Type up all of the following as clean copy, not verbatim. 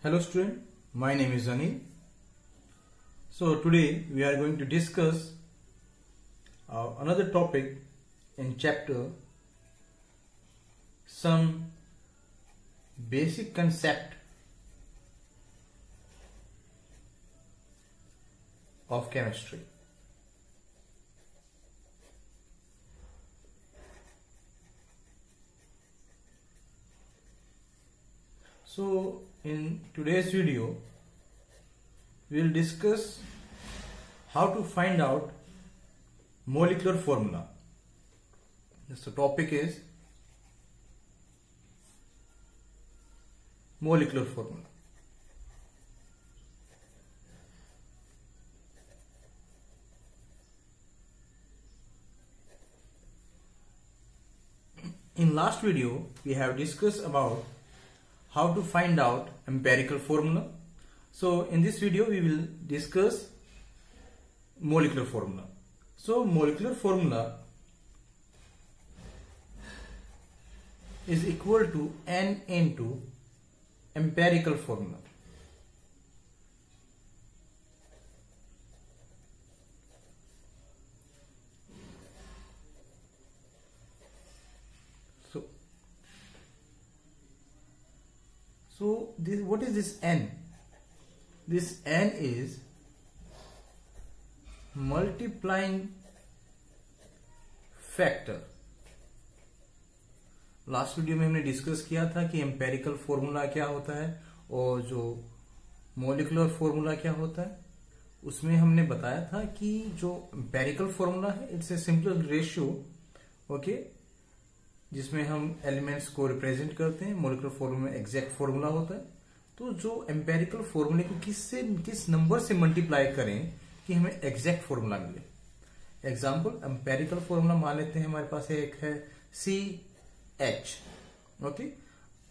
Hello student, my name is Anil. So today we are going to discuss another topic in chapter, some basic concept of chemistry. So in today's video, we will discuss how to find out molecular formula. The topic is molecular formula. In last video, we have discussed about how to find out empirical formula. So in this video we will discuss molecular formula. So molecular formula is equal to N into empirical formula. So this, what is this N? This N is multiplying factor. Last video में हमने discuss किया था कि empirical formula क्या होता है और जो मोलिकुलर फॉर्मूला क्या होता है। उसमें हमने बताया था कि जो एम्पेरिकल फॉर्मूला है it's a simple ratio, okay, जिसमें हम एलिमेंट्स को रिप्रेजेंट करते हैं। मोलिकुलर फॉर्मूला में एग्जैक्ट फॉर्मूला होता है। तो जो एम्पेरिकल फॉर्मूले को किस नंबर से मल्टीप्लाई करें कि हमें एग्जैक्ट फॉर्मूला मिले। एग्जांपल, एम्पेरिकल फॉर्मूला मान लेते हैं हमारे पास एक है CH, ओके।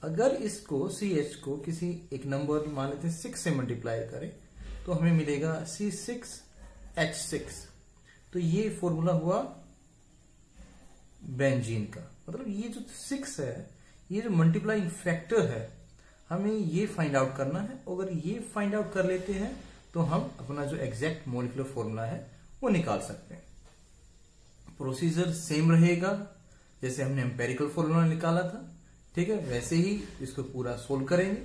अगर इसको CH को किसी एक नंबर मान लेते हैं 6 से मल्टीप्लाई करें तो हमें मिलेगा C6H6। तो ये फॉर्मूला हुआ बेंजीन का। मतलब ये जो 6 है, ये जो मल्टीप्लाइंग फैक्टर है, हमें ये फाइंड आउट करना है। अगर ये फाइंड आउट कर लेते हैं तो हम अपना जो एग्जैक्ट मोलिकुलर फॉर्मूला है वो निकाल सकते हैं। प्रोसीजर सेम रहेगा जैसे हमने एम्पेरिकल फॉर्मूला निकाला था, ठीक है। वैसे ही इसको पूरा सोल्व करेंगे,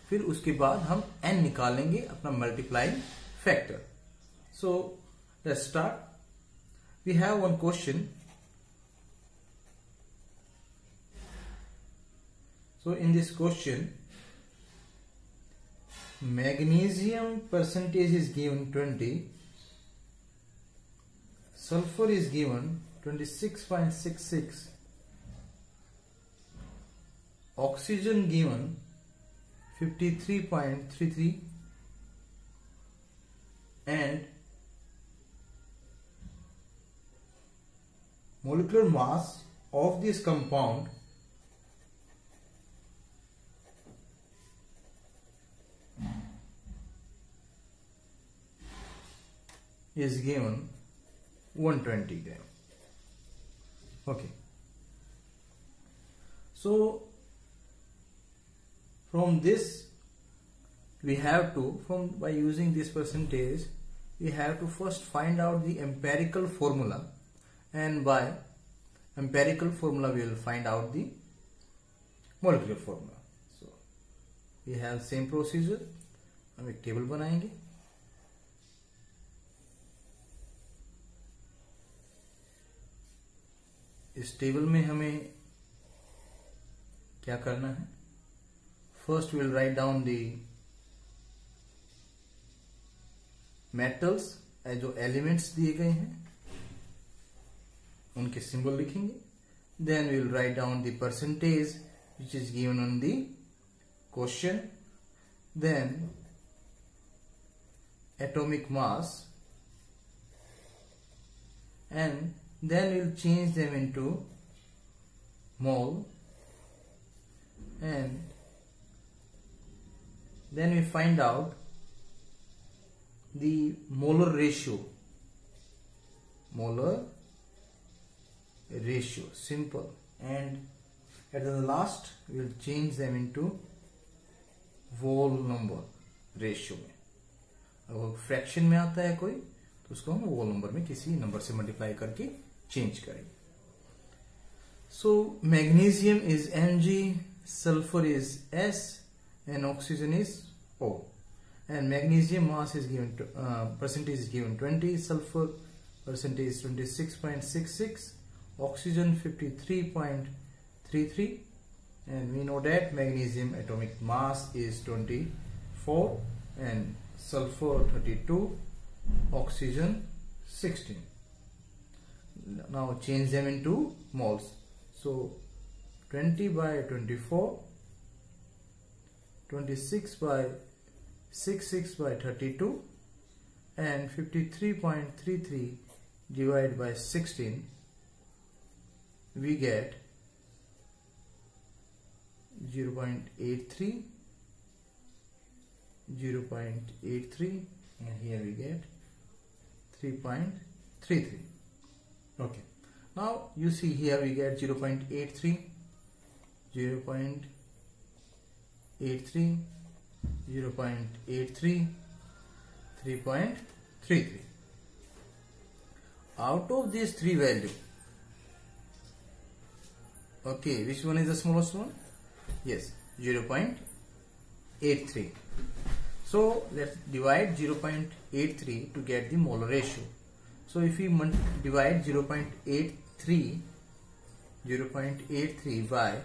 फिर उसके बाद हम N निकालेंगे, अपना multiplying factor. So let's start. We have one question. So in this question, magnesium percentage is given 20, sulfur is given 26.66, oxygen given 53.33, and molecular mass of this compound is given 120 gram. Okay. So from this we have to, by using this percentage, we have to first find out the empirical formula, and by empirical formula we will find out the molecular formula. So we have same procedure. हम एक table बनाएंगे। इस table में हमें क्या करना है? First will write down the metals, जो एलिमेंट्स दिए गए हैं उनके सिंबल लिखेंगे। Then will write down the percentage which is given on the question. Then atomic mass, and then we'll change them into mole, and then we find out the molar ratio. Simple. And at the last we'll change them into wall number ratio में। अगर fraction में आता है कोई तो उसको हम वोल number में किसी नंबर से मल्टीप्लाई करके चेंज करेंगे। So magnesium is Mg, sulphur is S, and oxygen is O. And magnesium mass is given to, percentage is given 20, sulfur percentage 26.66, oxygen 53.33, and we know that magnesium atomic mass is 24 and sulfur 32, oxygen 16. Now change them into moles. So 20 by 24, 26 by 66 by 32, and 53.33 divided by 16, we get 0.83, 0.83, and here we get 3.33. Okay, now you see here we get 0.83, 0.83, 0.83, 3.33. Out of these three values, okay, which one is the smallest one? Yes, 0.83. So let's divide 0.83 to get the molar ratio. So if we divide 0.83 by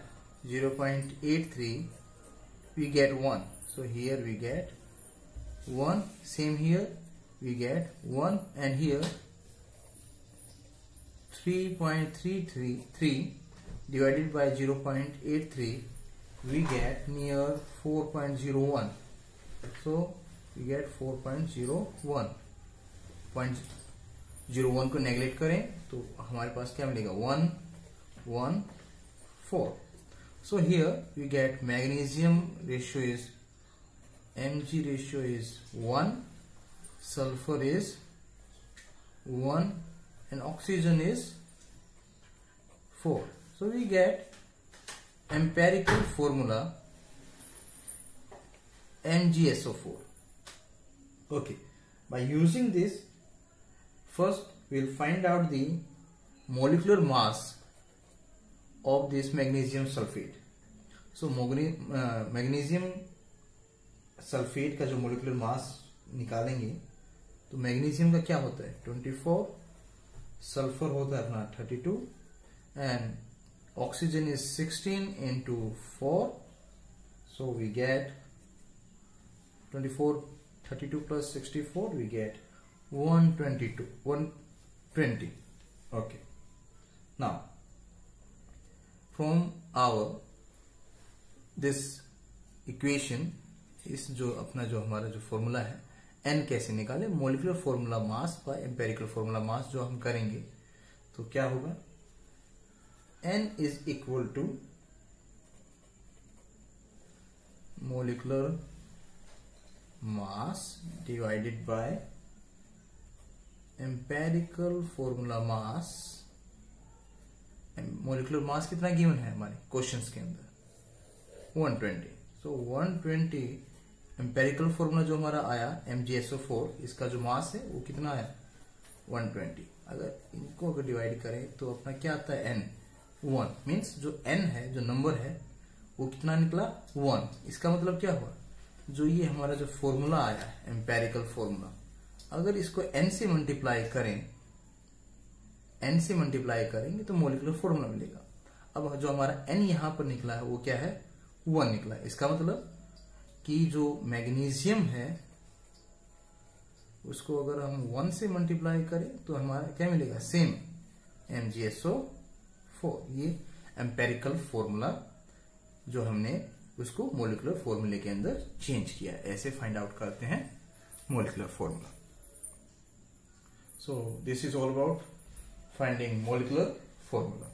0.83, we get 1. So here we get 1, same here we get 1, and here 3.333 divided by 0.83, we get near 4.01. So we get 4.01. 0.01 को neglect करें तो हमारे पास क्या मिलेगा? 1.14. So here we get magnesium ratio is Mg ratio is 1, sulfur is 1, and oxygen is 4. So we get empirical formula MgSO4. Okay, by using this, first we'll find out the molecular mass of this magnesium sulfate. So magnesium sulphate का जो molecular mass निकालेंगे तो magnesium का क्या होता है? 24, sulphur होता है अपना 32, and oxygen is 16 into 4. So we get 24, 32 plus 64, we get 120. Okay, now from our this equation, इस जो अपना जो हमारा जो फॉर्मूला है n कैसे निकाले, molecular formula mass by empirical formula mass जो हम करेंगे तो क्या होगा? n is equal to molecular mass divided by empirical formula mass. Molecular mass कितना गिवन है हमारे क्वेश्चंस के अंदर? 120. सो 120 एम्पेरिकल फॉर्मूला जो हमारा आया MgSO4, इसका जो मास है वो कितना है? 120. अगर इनको अगर डिवाइड करें तो अपना क्या आता है? n. 1 मीन्स जो n है, जो नंबर है वो कितना निकला? 1. इसका मतलब क्या हुआ? जो ये हमारा जो फॉर्मूला आया है एम्पेरिकल फॉर्मूला, अगर इसको n से मल्टीप्लाई करेंगे तो मोलिकुलर फॉर्मूला मिलेगा. अब जो हमारा n यहां पर निकला है वो क्या है? 1 निकला है. इसका मतलब कि जो मैग्नीशियम है उसको अगर हम 1 से मल्टीप्लाई करें तो हमारा क्या मिलेगा? Same MgSO4. ये एम्पेरिकल फॉर्मूला जो हमने उसको मोलिकुलर फॉर्मूले के अंदर चेंज किया. ऐसे फाइंड आउट करते हैं molecular formula. So this is all about finding molecular formula.